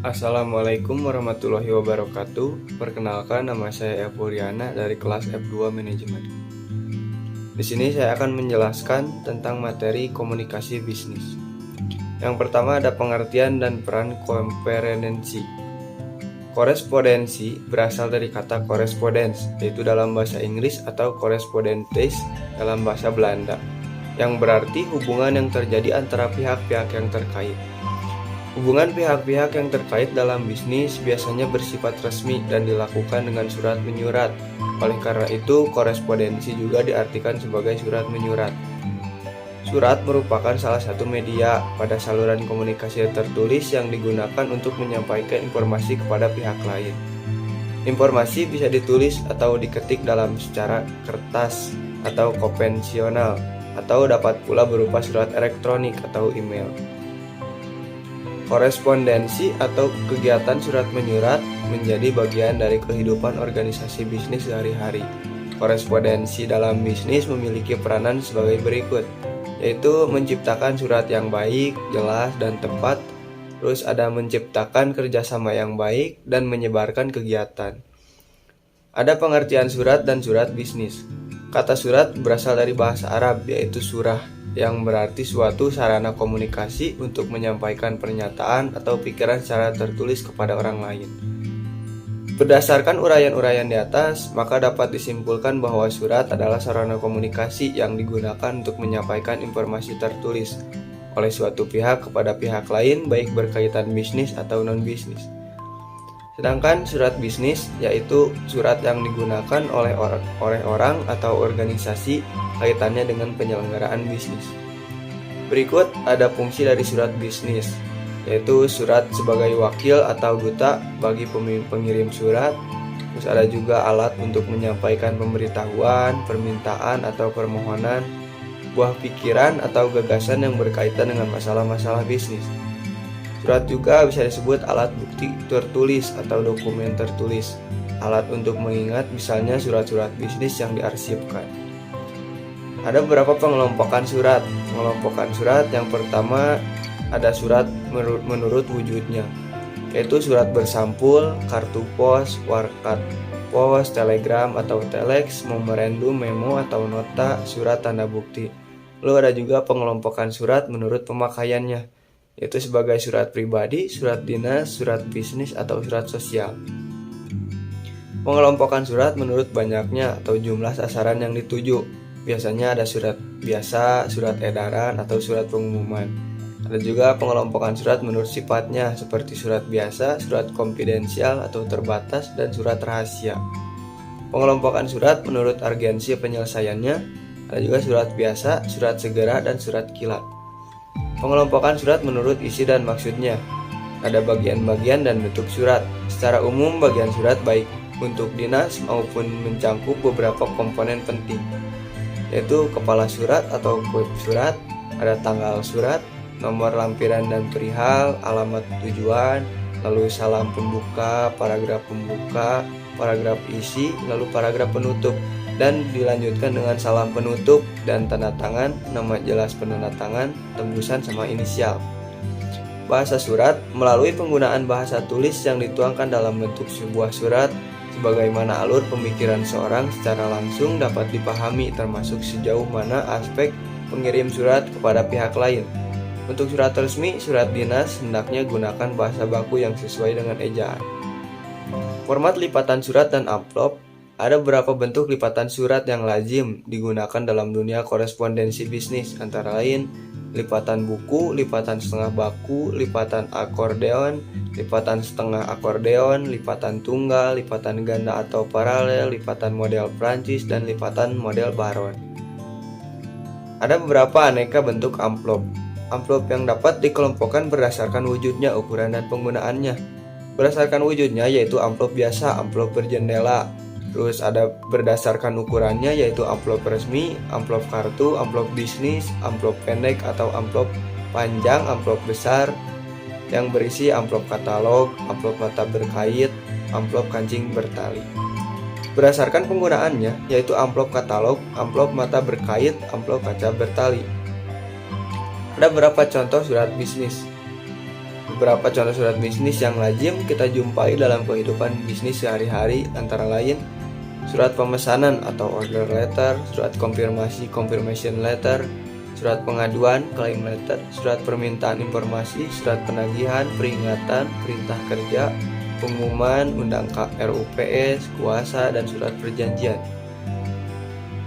Assalamualaikum warahmatullahi wabarakatuh. Perkenalkan, nama saya Evoriana dari kelas F2 Manajemen. Di sini saya akan menjelaskan tentang materi komunikasi bisnis. Yang pertama ada pengertian dan peran kompetensi. Korespondensi berasal dari kata correspondence, yaitu dalam bahasa Inggris, atau correspondentes dalam bahasa Belanda, yang berarti hubungan yang terjadi antara pihak-pihak yang terkait. Hubungan pihak-pihak yang terkait dalam bisnis biasanya bersifat resmi dan dilakukan dengan surat menyurat. Oleh karena itu, korespondensi juga diartikan sebagai surat menyurat. Surat merupakan salah satu media pada saluran komunikasi tertulis yang digunakan untuk menyampaikan informasi kepada pihak lain. Informasi bisa ditulis atau diketik dalam secara kertas atau konvensional, atau dapat pula berupa surat elektronik atau email. Korespondensi atau kegiatan surat menyurat menjadi bagian dari kehidupan organisasi bisnis sehari-hari. Korespondensi dalam bisnis memiliki peranan sebagai berikut, yaitu menciptakan surat yang baik, jelas, dan tepat. Terus ada menciptakan kerjasama yang baik dan menyebarkan kegiatan. Ada pengertian surat dan surat bisnis. Kata surat berasal dari bahasa Arab, yaitu surah, yang berarti suatu sarana komunikasi untuk menyampaikan pernyataan atau pikiran secara tertulis kepada orang lain. Berdasarkan uraian-uraian di atas, maka dapat disimpulkan bahwa surat adalah sarana komunikasi yang digunakan untuk menyampaikan informasi tertulis oleh suatu pihak kepada pihak lain, baik berkaitan bisnis atau non-bisnis. Sedangkan surat bisnis yaitu surat yang digunakan oleh orang atau organisasi kaitannya dengan penyelenggaraan bisnis. Berikut ada fungsi dari surat bisnis, yaitu surat sebagai wakil atau duta bagi pengirim surat. Terus ada juga alat untuk menyampaikan pemberitahuan, permintaan atau permohonan, buah pikiran atau gagasan yang berkaitan dengan masalah-masalah bisnis. Surat juga bisa disebut alat bukti tertulis atau dokumen tertulis, alat untuk mengingat misalnya surat-surat bisnis yang diarsipkan. Ada beberapa pengelompokan surat. Pengelompokan surat yang pertama ada surat menurut wujudnya, yaitu surat bersampul, kartu pos, warkat pos, telegram atau telex, memorandum, memo atau nota, surat tanda bukti. Lalu ada juga pengelompokan surat menurut pemakaiannya, yaitu sebagai surat pribadi, surat dinas, surat bisnis, atau surat sosial. Pengelompokan surat menurut banyaknya atau jumlah sasaran yang dituju. Biasanya ada surat biasa, surat edaran, atau surat pengumuman. Ada juga pengelompokan surat menurut sifatnya, seperti surat biasa, surat konfidensial atau terbatas, dan surat rahasia. Pengelompokan surat menurut urgensi penyelesaiannya. Ada juga surat biasa, surat segera, dan surat kilat. Pengelompokan surat menurut isi dan maksudnya. Ada bagian-bagian dan bentuk surat. Secara umum, bagian surat baik untuk dinas maupun mencangkup beberapa komponen penting, yaitu kepala surat atau kode surat, ada tanggal surat, nomor lampiran dan perihal, alamat tujuan, lalu salam pembuka, paragraf isi, lalu paragraf penutup, dan dilanjutkan dengan salam penutup dan tanda tangan, nama jelas penanda tangan, tembusan sama inisial. Bahasa surat melalui penggunaan bahasa tulis yang dituangkan dalam bentuk sebuah surat, sebagaimana alur pemikiran seorang secara langsung dapat dipahami, termasuk sejauh mana aspek pengirim surat kepada pihak lain. Untuk surat resmi, surat dinas hendaknya gunakan bahasa baku yang sesuai dengan ejaan. Format lipatan surat dan amplop. Ada beberapa bentuk lipatan surat yang lazim digunakan dalam dunia korespondensi bisnis, antara lain lipatan buku, lipatan setengah baku, lipatan akordeon, lipatan setengah akordeon, lipatan tunggal, lipatan ganda atau paralel, lipatan model Prancis, dan lipatan model Baron. Ada beberapa aneka bentuk amplop. Amplop yang dapat dikelompokkan berdasarkan wujudnya, ukuran, dan penggunaannya. Berdasarkan wujudnya yaitu amplop biasa, amplop berjendela. Terus ada berdasarkan ukurannya yaitu amplop resmi, amplop kartu, amplop bisnis, amplop pendek atau amplop panjang, amplop besar yang berisi amplop katalog, amplop mata berkait, amplop kancing bertali. Berdasarkan penggunaannya yaitu amplop katalog, amplop mata berkait, amplop kaca bertali. Ada beberapa contoh surat bisnis. Beberapa contoh surat bisnis yang lazim kita jumpai dalam kehidupan bisnis sehari-hari antara lain surat pemesanan atau order letter, surat konfirmasi confirmation letter, surat pengaduan claim letter, surat permintaan informasi, surat penagihan, peringatan, perintah kerja, pengumuman, undang RUPS, kuasa, dan surat perjanjian.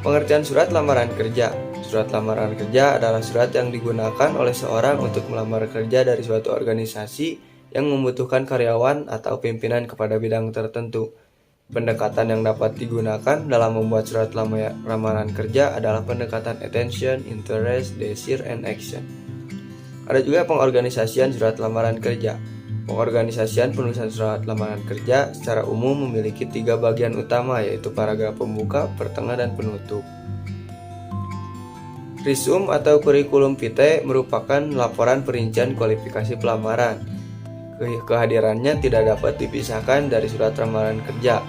Pengertian surat lamaran kerja. Surat lamaran kerja adalah surat yang digunakan oleh seorang untuk melamar kerja dari suatu organisasi yang membutuhkan karyawan atau pimpinan kepada bidang tertentu. Pendekatan yang dapat digunakan dalam membuat surat lamaran kerja adalah pendekatan attention, interest, desire, and action. Ada juga pengorganisasian surat lamaran kerja. Pengorganisasian penulisan surat lamaran kerja secara umum memiliki 3 bagian utama, yaitu paragraf pembuka, pertengah, dan penutup. Resume atau kurikulum vitae merupakan laporan perincian kualifikasi pelamaran. Kehadirannya tidak dapat dipisahkan dari surat lamaran kerja.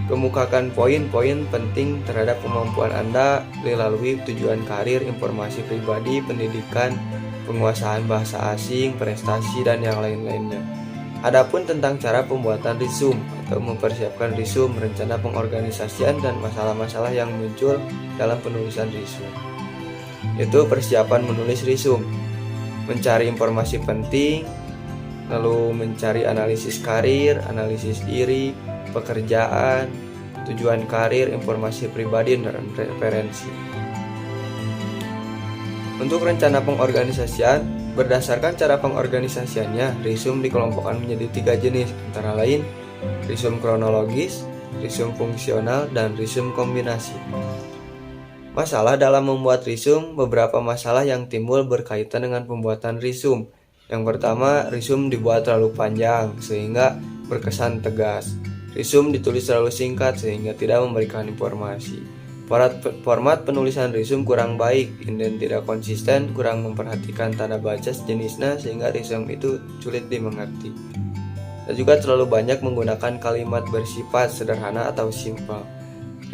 Kemukakan poin-poin penting terhadap kemampuan Anda melalui tujuan karir, informasi pribadi, pendidikan, penguasaan bahasa asing, prestasi, dan yang lain-lainnya. Adapun tentang cara pembuatan resume atau mempersiapkan resume, rencana pengorganisasian, dan masalah-masalah yang muncul dalam penulisan resume. Itu persiapan menulis resume, mencari informasi penting, lalu mencari analisis karir, analisis diri, pekerjaan, tujuan karir, informasi pribadi, dan referensi. Untuk rencana pengorganisasian, berdasarkan cara pengorganisasiannya, resume dikelompokkan menjadi 3 jenis, antara lain resume kronologis, resume fungsional, dan resume kombinasi. Masalah dalam membuat resume. Beberapa masalah yang timbul berkaitan dengan pembuatan resume. Yang pertama, resume dibuat terlalu panjang sehingga berkesan tegas. Resume ditulis terlalu singkat sehingga tidak memberikan informasi. Format penulisan resume kurang baik, indent tidak konsisten, kurang memperhatikan tanda baca sejenisnya sehingga resume itu sulit dimengerti. Dan juga terlalu banyak menggunakan kalimat bersifat sederhana atau simpel.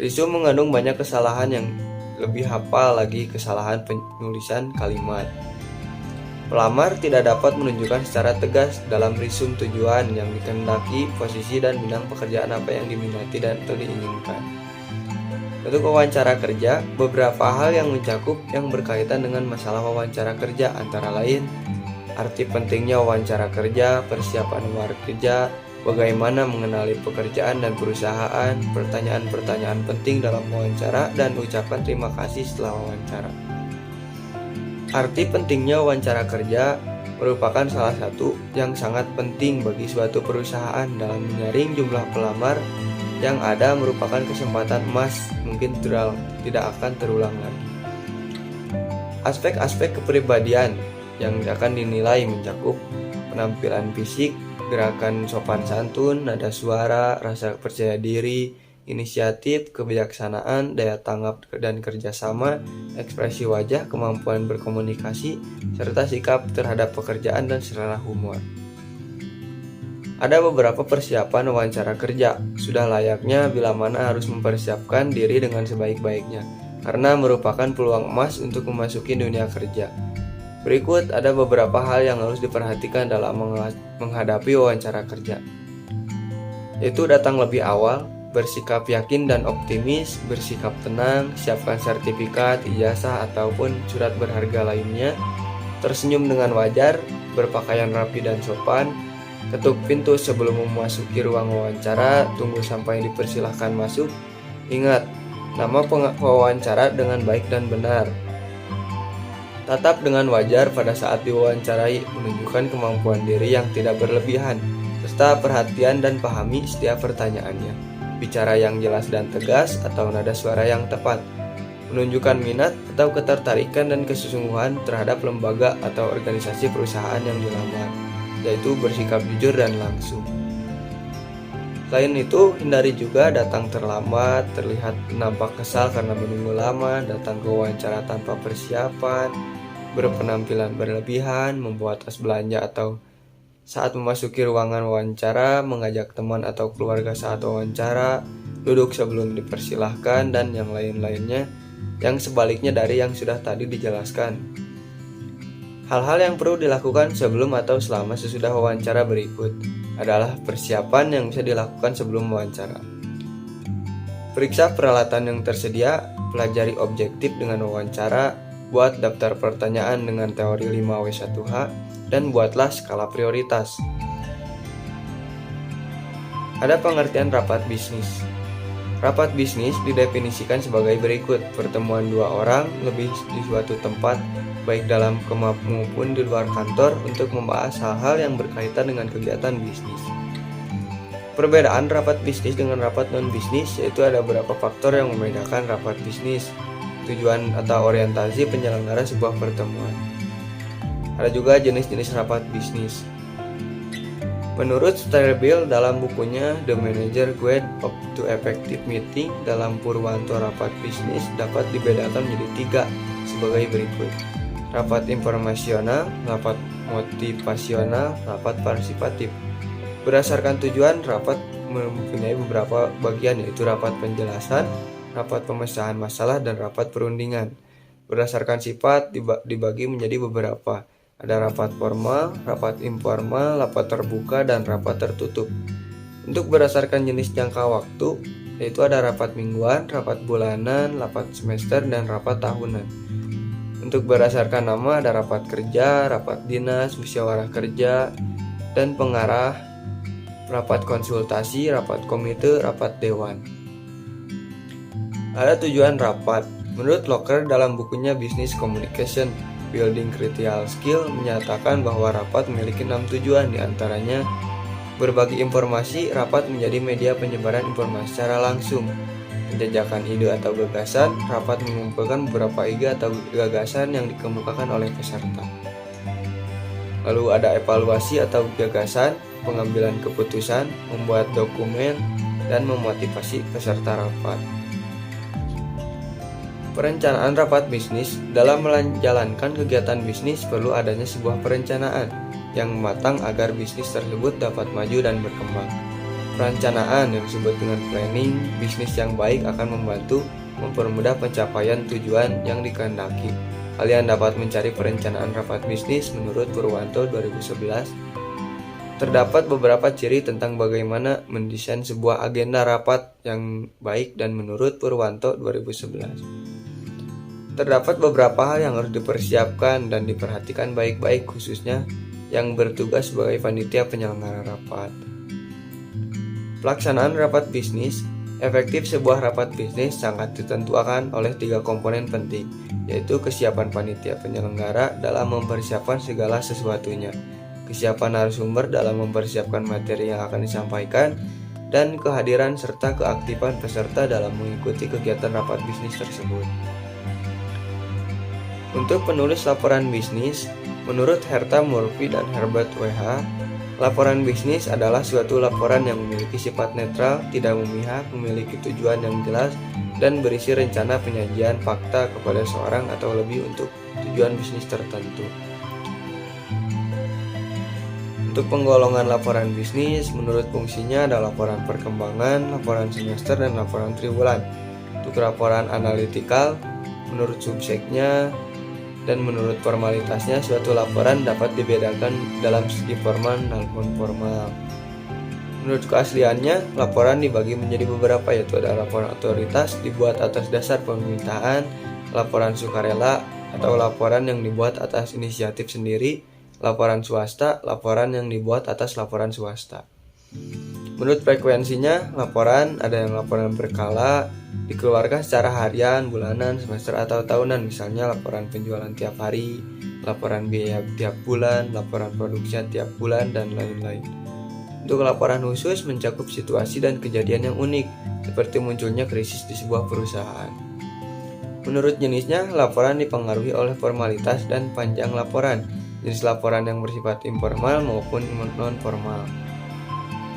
Resume mengandung banyak kesalahan yang lebih hafal lagi kesalahan penulisan kalimat. Pelamar tidak dapat menunjukkan secara tegas dalam resume tujuan yang dikehendaki, posisi, dan bidang pekerjaan apa yang diminati dan atau diinginkan. Untuk wawancara kerja, beberapa hal yang mencakup yang berkaitan dengan masalah wawancara kerja antara lain arti pentingnya wawancara kerja, persiapan wawancara kerja, bagaimana mengenali pekerjaan dan perusahaan, pertanyaan-pertanyaan penting dalam wawancara, dan ucapan terima kasih setelah wawancara. Arti pentingnya wawancara kerja merupakan salah satu yang sangat penting bagi suatu perusahaan dalam menyaring jumlah pelamar yang ada, merupakan kesempatan emas mungkin tidak akan terulang lagi. Aspek-aspek kepribadian yang akan dinilai mencakup penampilan fisik, gerakan sopan santun, nada suara, rasa percaya diri, inisiatif, kebijaksanaan, daya tanggap dan kerjasama, ekspresi wajah, kemampuan berkomunikasi, serta sikap terhadap pekerjaan dan selera humor. Ada beberapa persiapan wawancara kerja. Sudah layaknya bila mana harus mempersiapkan diri dengan sebaik-baiknya, karena merupakan peluang emas untuk memasuki dunia kerja. Berikut ada beberapa hal yang harus diperhatikan dalam menghadapi wawancara kerja. Yaitu datang lebih awal, bersikap yakin dan optimis, bersikap tenang, siapkan sertifikat, ijazah ataupun surat berharga lainnya, tersenyum dengan wajar, berpakaian rapi dan sopan, ketuk pintu sebelum memasuki ruang wawancara, tunggu sampai dipersilahkan masuk. Ingat, nama pewawancara dengan baik dan benar. Tatap dengan wajar pada saat diwawancarai, menunjukkan kemampuan diri yang tidak berlebihan, serta perhatian dan pahami setiap pertanyaannya. Bicara yang jelas dan tegas atau nada suara yang tepat. Menunjukkan minat atau ketertarikan dan kesungguhan terhadap lembaga atau organisasi perusahaan yang dilamar, yaitu bersikap jujur dan langsung. Selain itu, hindari juga datang terlambat, terlihat nampak kesal karena menunggu lama, datang ke wawancara tanpa persiapan, berpenampilan berlebihan, membawa tas belanja atau saat memasuki ruangan wawancara, mengajak teman atau keluarga saat wawancara, duduk sebelum dipersilahkan, dan yang lain-lainnya yang sebaliknya dari yang sudah tadi dijelaskan. Hal-hal yang perlu dilakukan sebelum atau selama sesudah wawancara berikut adalah persiapan yang bisa dilakukan sebelum wawancara. Periksa peralatan yang tersedia, pelajari objektif dengan wawancara, buat daftar pertanyaan dengan teori 5W1H, dan buatlah skala prioritas. Ada pengertian rapat bisnis. Rapat bisnis didefinisikan sebagai berikut: pertemuan dua orang lebih di suatu tempat, baik dalam maupun di luar kantor, untuk membahas hal-hal yang berkaitan dengan kegiatan bisnis. Perbedaan rapat bisnis dengan rapat non-bisnis yaitu ada beberapa faktor yang membedakan rapat bisnis, tujuan atau orientasi penyelenggara sebuah pertemuan. Ada juga jenis-jenis rapat bisnis. Menurut Sterbill dalam bukunya The Manager Guide to Effective Meeting, dalam Purwanto rapat bisnis dapat dibedakan menjadi 3 sebagai berikut: rapat informasional, rapat motivasional, rapat partisipatif. Berdasarkan tujuan, rapat mempunyai beberapa bagian, yaitu rapat penjelasan, rapat pemecahan masalah, dan rapat perundingan. Berdasarkan sifat dibagi menjadi beberapa. Ada rapat formal, rapat informal, rapat terbuka, dan rapat tertutup. Untuk berdasarkan jenis jangka waktu, yaitu ada rapat mingguan, rapat bulanan, rapat semester, dan rapat tahunan. Untuk berdasarkan nama, ada rapat kerja, rapat dinas, musyawarah kerja, dan pengarah, rapat konsultasi, rapat komite, rapat dewan. Ada tujuan rapat. Menurut Locker dalam bukunya Business Communication Building Critical Skill menyatakan bahwa rapat memiliki 6 tujuan, diantaranya berbagi informasi. Rapat menjadi media penyebaran informasi secara langsung. Penjajakan ide atau gagasan. Rapat mengumpulkan beberapa ide atau gagasan yang dikemukakan oleh peserta. Lalu ada evaluasi atau gagasan, pengambilan keputusan, membuat dokumen, dan memotivasi peserta rapat. Perencanaan rapat bisnis. Dalam menjalankan kegiatan bisnis perlu adanya sebuah perencanaan yang matang agar bisnis tersebut dapat maju dan berkembang. Perencanaan yang disebut dengan planning bisnis yang baik akan membantu mempermudah pencapaian tujuan yang dikehendaki. Kalian dapat mencari perencanaan rapat bisnis menurut Purwanto 2011. Terdapat beberapa ciri tentang bagaimana mendesain sebuah agenda rapat yang baik dan menurut Purwanto 2011. Terdapat beberapa hal yang harus dipersiapkan dan diperhatikan baik-baik, khususnya yang bertugas sebagai panitia penyelenggara rapat. Pelaksanaan rapat bisnis. Efektif sebuah rapat bisnis sangat ditentukan oleh 3 komponen penting, yaitu kesiapan panitia penyelenggara dalam mempersiapkan segala sesuatunya, kesiapan narasumber dalam mempersiapkan materi yang akan disampaikan, dan kehadiran serta keaktifan peserta dalam mengikuti kegiatan rapat bisnis tersebut. Untuk penulis laporan bisnis, menurut Herta Murphy dan Herbert W.H., laporan bisnis adalah suatu laporan yang memiliki sifat netral, tidak memihak, memiliki tujuan yang jelas, dan berisi rencana penyajian fakta kepada seorang atau lebih untuk tujuan bisnis tertentu. Untuk penggolongan laporan bisnis, menurut fungsinya ada laporan perkembangan, laporan semester, dan laporan triwulan. Untuk laporan analitikal, menurut subseknya dan menurut formalitasnya, suatu laporan dapat dibedakan dalam segi formal dan non-formal. Menurut keasliannya, laporan dibagi menjadi beberapa, yaitu ada laporan otoritas dibuat atas dasar permintaan, laporan sukarela atau laporan yang dibuat atas inisiatif sendiri, laporan swasta, laporan yang dibuat atas laporan swasta. Menurut frekuensinya, laporan ada yang laporan berkala, dikeluarkan secara harian, bulanan, semester, atau tahunan. Misalnya laporan penjualan tiap hari, laporan biaya tiap bulan, laporan produksi tiap bulan, dan lain-lain. Untuk laporan khusus mencakup situasi dan kejadian yang unik, seperti munculnya krisis di sebuah perusahaan. Menurut jenisnya, laporan dipengaruhi oleh formalitas dan panjang laporan, jenis laporan yang bersifat informal maupun non-formal.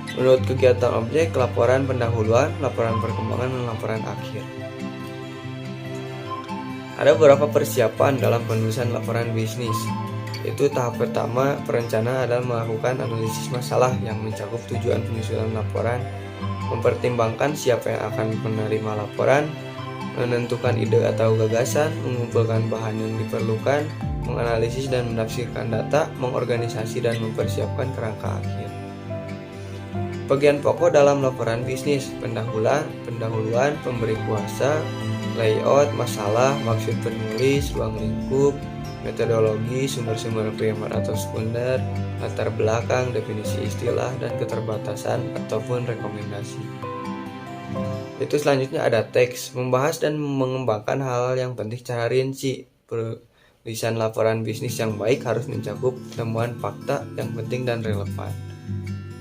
Menurut kegiatan objek, laporan pendahuluan, laporan perkembangan, dan laporan akhir. Ada beberapa persiapan dalam penulisan laporan bisnis, yaitu tahap pertama, perencanaan adalah melakukan analisis masalah yang mencakup tujuan penyusunan laporan, mempertimbangkan siapa yang akan menerima laporan, menentukan ide atau gagasan, mengumpulkan bahan yang diperlukan, menganalisis dan menafsirkan data, mengorganisasi dan mempersiapkan kerangka akhir. Bagian pokok dalam laporan bisnis: pendahuluan, pemberi kuasa, layout, masalah, maksud penulis, ruang lingkup, metodologi, sumber-sumber primer atau sekunder, latar belakang, definisi istilah, dan keterbatasan ataupun rekomendasi. Itu selanjutnya ada teks, membahas dan mengembangkan hal-hal yang penting secara rinci. Penulisan laporan bisnis yang baik harus mencakup temuan fakta yang penting dan relevan.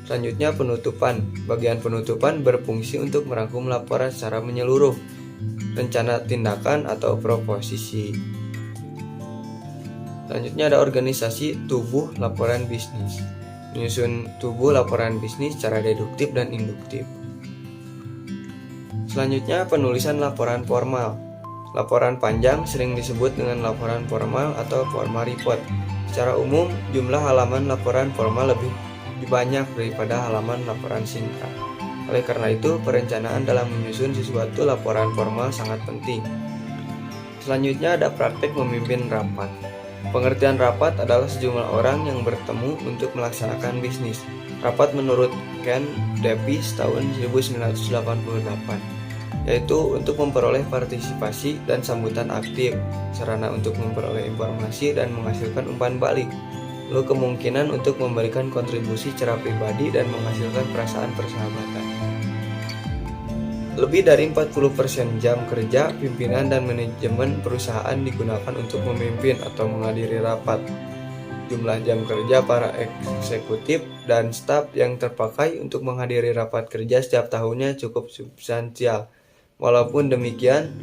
Selanjutnya penutupan. Bagian penutupan berfungsi untuk merangkum laporan secara menyeluruh, rencana tindakan atau proposisi. Selanjutnya ada organisasi tubuh laporan bisnis. Menyusun tubuh laporan bisnis secara deduktif dan induktif. Selanjutnya penulisan laporan formal. Laporan panjang sering disebut dengan laporan formal atau formal report. Secara umum, jumlah halaman laporan formal lebih banyak daripada halaman laporan singkat. Oleh karena itu, perencanaan dalam menyusun sesuatu laporan formal sangat penting. Selanjutnya ada praktek memimpin rapat. Pengertian rapat adalah sejumlah orang yang bertemu untuk melaksanakan bisnis. Rapat menurut Ken Davis tahun 1988, yaitu untuk memperoleh partisipasi dan sambutan aktif, sarana untuk memperoleh informasi dan menghasilkan umpan balik, lalu kemungkinan untuk memberikan kontribusi secara pribadi dan menghasilkan perasaan persahabatan. Lebih dari 40% jam kerja pimpinan dan manajemen perusahaan digunakan untuk memimpin atau menghadiri rapat. Jumlah jam kerja para eksekutif dan staf yang terpakai untuk menghadiri rapat kerja setiap tahunnya cukup substansial. Walaupun demikian,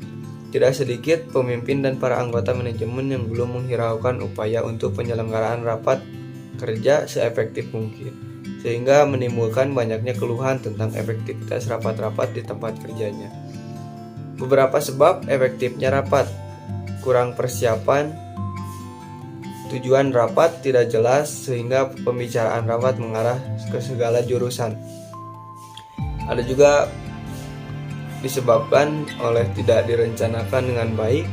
tidak sedikit pemimpin dan para anggota manajemen yang belum menghiraukan upaya untuk penyelenggaraan rapat kerja seefektif mungkin, sehingga menimbulkan banyaknya keluhan tentang efektivitas rapat-rapat di tempat kerjanya. Beberapa sebab efektifnya rapat: kurang persiapan, tujuan rapat tidak jelas sehingga pembicaraan rapat mengarah ke segala jurusan. Ada juga disebabkan oleh tidak direncanakan dengan baik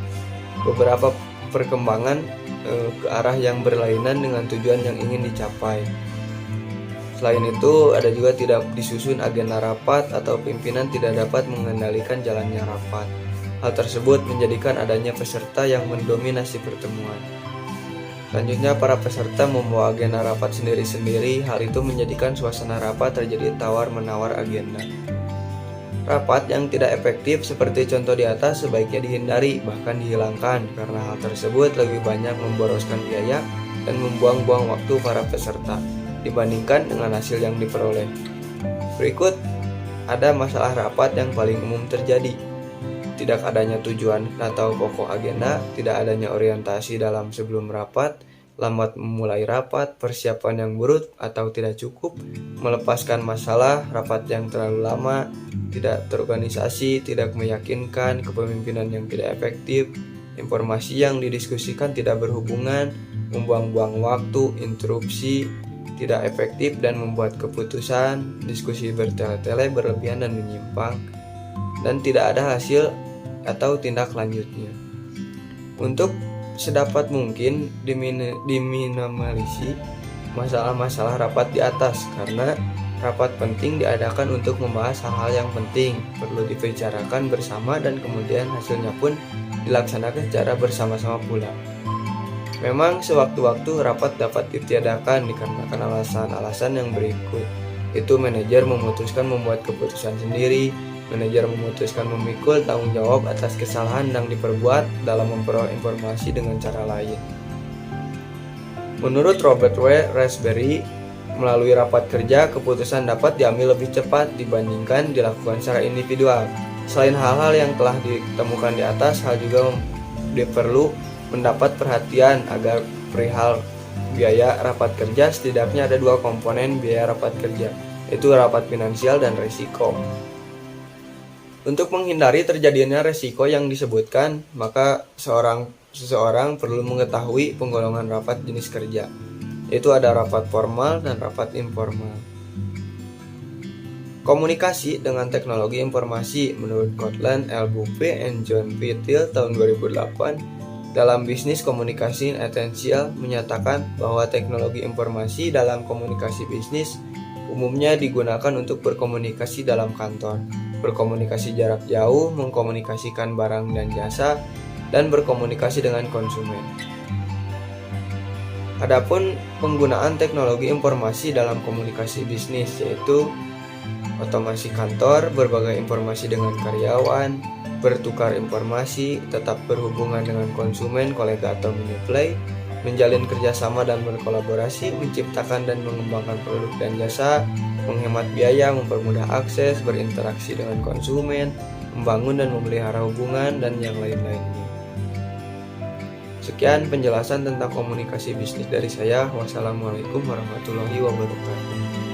beberapa perkembangan ke arah yang berlainan dengan tujuan yang ingin dicapai. Selain itu, ada juga tidak disusun agenda rapat atau pimpinan tidak dapat mengendalikan jalannya rapat. Hal tersebut menjadikan adanya peserta yang mendominasi pertemuan. Selanjutnya, para peserta membawa agenda rapat sendiri-sendiri. Hal itu menjadikan suasana rapat terjadi tawar-menawar agenda. Rapat yang tidak efektif seperti contoh di atas sebaiknya dihindari, bahkan dihilangkan, karena hal tersebut lebih banyak memboroskan biaya dan membuang-buang waktu para peserta dibandingkan dengan hasil yang diperoleh. Berikut ada masalah rapat yang paling umum terjadi: tidak adanya tujuan atau pokok agenda, tidak adanya orientasi dalam sebelum rapat, lambat memulai rapat, persiapan yang buruk atau tidak cukup, melepaskan masalah, rapat yang terlalu lama, tidak terorganisasi, tidak meyakinkan, kepemimpinan yang tidak efektif, informasi yang didiskusikan tidak berhubungan, membuang-buang waktu, interupsi, tidak efektif dan membuat keputusan, diskusi bertele-tele, berlebihan dan menyimpang, dan tidak ada hasil atau tindak lanjutnya. Untuk sedapat mungkin diminimalisasi masalah-masalah rapat di atas, karena rapat penting diadakan untuk membahas hal-hal yang penting, perlu dibicarakan bersama dan kemudian hasilnya pun dilaksanakan secara bersama-sama pula. Memang sewaktu-waktu rapat dapat ditiadakan dikarenakan alasan-alasan yang berikut. Itu manajer memutuskan membuat keputusan sendiri, manajer memutuskan memikul tanggung jawab atas kesalahan yang diperbuat dalam memperoleh informasi dengan cara lain. Menurut Robert W. Raspberry, melalui rapat kerja, keputusan dapat diambil lebih cepat dibandingkan dilakukan secara individual. Selain hal-hal yang telah ditemukan di atas, hal juga perlu mendapat perhatian agar perihal biaya rapat kerja. Setidaknya ada dua komponen biaya rapat kerja, yaitu rapat finansial dan risiko. Untuk menghindari terjadinya risiko yang disebutkan, maka seseorang perlu mengetahui penggolongan rapat jenis kerja, yaitu ada rapat formal dan rapat informal. Komunikasi dengan teknologi informasi menurut Cortland L. Buffet and John P. Thiel tahun 2008 dalam bisnis komunikasi esensial menyatakan bahwa teknologi informasi dalam komunikasi bisnis umumnya digunakan untuk berkomunikasi dalam kantor, berkomunikasi jarak jauh, mengkomunikasikan barang dan jasa, dan berkomunikasi dengan konsumen. Adapun penggunaan teknologi informasi dalam komunikasi bisnis yaitu otomasi kantor, berbagai informasi dengan karyawan, bertukar informasi, tetap berhubungan dengan konsumen, kolega atau menyuplai, menjalin kerjasama dan berkolaborasi, menciptakan dan mengembangkan produk dan jasa, menghemat biaya, mempermudah akses, berinteraksi dengan konsumen, membangun dan memelihara hubungan, dan yang lain-lainnya. Sekian penjelasan tentang komunikasi bisnis dari saya. Wassalamualaikum warahmatullahi wabarakatuh.